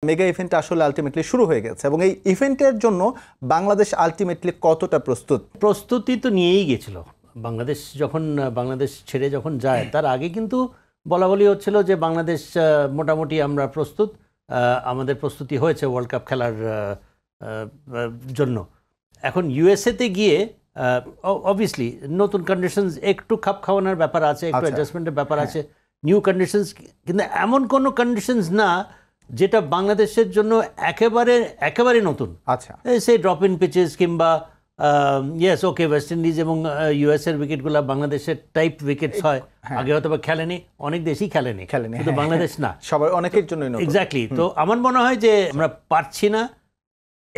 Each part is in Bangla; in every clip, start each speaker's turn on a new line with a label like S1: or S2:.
S1: মেগা ইভেন্ট আসলে আলটিমেটলি শুরু হয়ে গেছে এবং এই ইভেন্টের জন্য বাংলাদেশ আলটিমেটলি কতটা প্রস্তুত?
S2: প্রস্তুতি তো নিয়েই গেছিল। বাংলাদেশ ছেড়ে যখন যায় তার আগে কিন্তু বলা হচ্ছিল যে বাংলাদেশ মোটামুটি আমরা প্রস্তুত, আমাদের প্রস্তুতি হয়েছে ওয়ার্ল্ড কাপ খেলার জন্য। এখন ইউএসএতে গিয়ে অবভিয়াসলি নতুন কন্ডিশনস, একটু খাপ খাওয়ানোর ব্যাপার আছে, একটু অ্যাডজাস্টমেন্টের ব্যাপার আছে, নিউ কন্ডিশনস, কিন্তু এমন কোনো কন্ডিশনস না যেটা বাংলাদেশের জন্য একেবারে নতুন।
S1: আচ্ছা,
S2: সেই ড্রপ ইন পিচেস কিংবা ইয়েস ওকে ওয়েস্ট ইন্ডিজ এবং ইউএসএর উইকেটগুলো বাংলাদেশের টাইপ উইকেটস হয়, আগে হয়তো বা খেলেনি, অনেক দেশই খেলেনি, কিন্তু বাংলাদেশ না,
S1: সবার অনেকের জন্য
S2: এক্স্যাক্টলি। তো আমার মনে হয় যে আমরা পারছি না,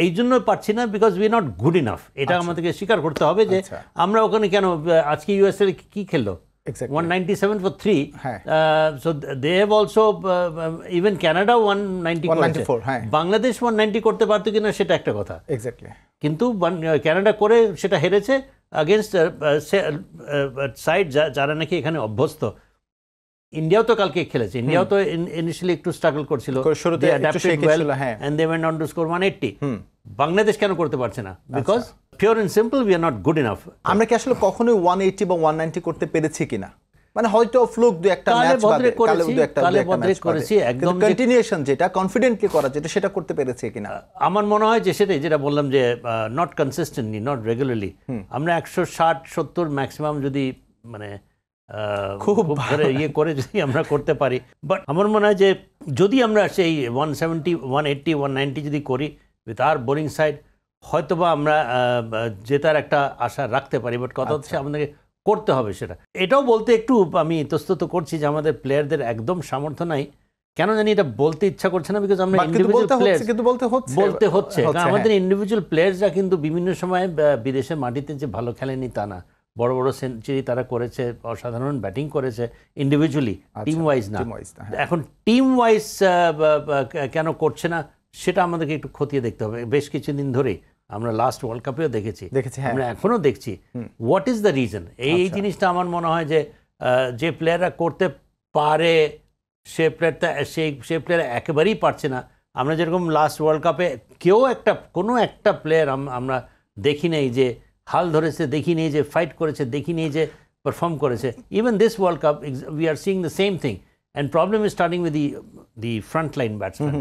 S2: এই জন্য পারছি না because we not good enough. এটা আমাদেরকে স্বীকার করতে হবে যে আমরা ওখানে কেন, আজকে ইউএসএ কি খেললো 197 for 3, so they have also even Canada 190 করেছে, বাংলাদেশ 190 করতে পারতো কিনা সেটা একটা কথা, কিন্তু কানাডা করে সেটা হেরেছে अगेंस्ट সাইড যারা নাকি এখানে অভ্যস্ত। ইন্ডিয়াও তো কালকে খেলেছে, ইন্ডিয়াও তো ইনিশিয়ালি একটু স্ট্রাগল করছিল, and they went on to score 180. Bangladesh কেন করতে পারছে না? Because pure and simple we are not good enough.
S1: আমরা কি আসলে কখনোই 180 বা 190 করতে পেরেছি কিনা? মানে হয়তো ফ্লুক দু একটা ম্যাচ বাদে কালে বদরে করেছি, একদম কন্টিনিউশন যেটা কনফিডেন্টলি করা যেটা সেটা করতে পেরেছি কিনা? আমার
S2: মনে হয় যে সেটাই যেটা বললাম যে নট কনসিস্টেন্টলি, নট রেগুলারলি। আমরা 160-70 ম্যাক্সিমাম যদি মানে খুব ধরে করে যদি আমরা করতে পারি, বাট আমার মনে হয় যে যদি আমরা সেই 170, 180, 190 যদি করি উইথ আর বোলিং সাইড, হয়তোবা আমরা জেতার একটা আশা রাখতে পারি। বাট কথা হচ্ছে আমাদেরকে করতে হবে সেটা। এটাও বলতে একটু আমি ইতস্তত করছি যে আমাদের প্লেয়ারদের একদম সামর্থ্য নাই, কেন জানি এটা বলতে ইচ্ছা করছে না, বিকজ আমরা ইন্ডিভিজুয়াল প্লেয়ার্স বলতে হচ্ছে, আমাদের ইন্ডিভিজুয়াল প্লেয়ার্সরা কিন্তু বিভিন্ন সময় বিদেশের মাটিতে যে ভালো খেলেনি তা না, বড় বড় সেঞ্চুরি তারা করেছে, অসাধারণ ব্যাটিং করেছে ইন্ডিভিজুয়ালি, টিম ওয়াইজ না। এখন টিম ওয়াইজ কেন করছে না সেটা আমাদেরকে একটু খতিয়ে দেখতে হবে। বেশ কিছুদিন ধরেই আমরা লাস্ট ওয়ার্ল্ড কাপেও দেখেছি, আমরা এখনো দেখছি হোয়াট ইজ দ্য রিজন। এই জিনিসটা আমার মনে হয় যে প্লেয়াররা করতে পারে সে প্লেয়ার একেবারেই পারছে না। আমরা যেরকম লাস্ট ওয়ার্ল্ড কাপে কোনো একটা প্লেয়ার আমরা দেখি নেই যে হাল ধরেছে, দেখি নেই যে ফাইট করেছে, দেখি নেই যে পারফর্ম করেছে। Even this world cup we are seeing the same thing, and problem is starting with the front line batsman.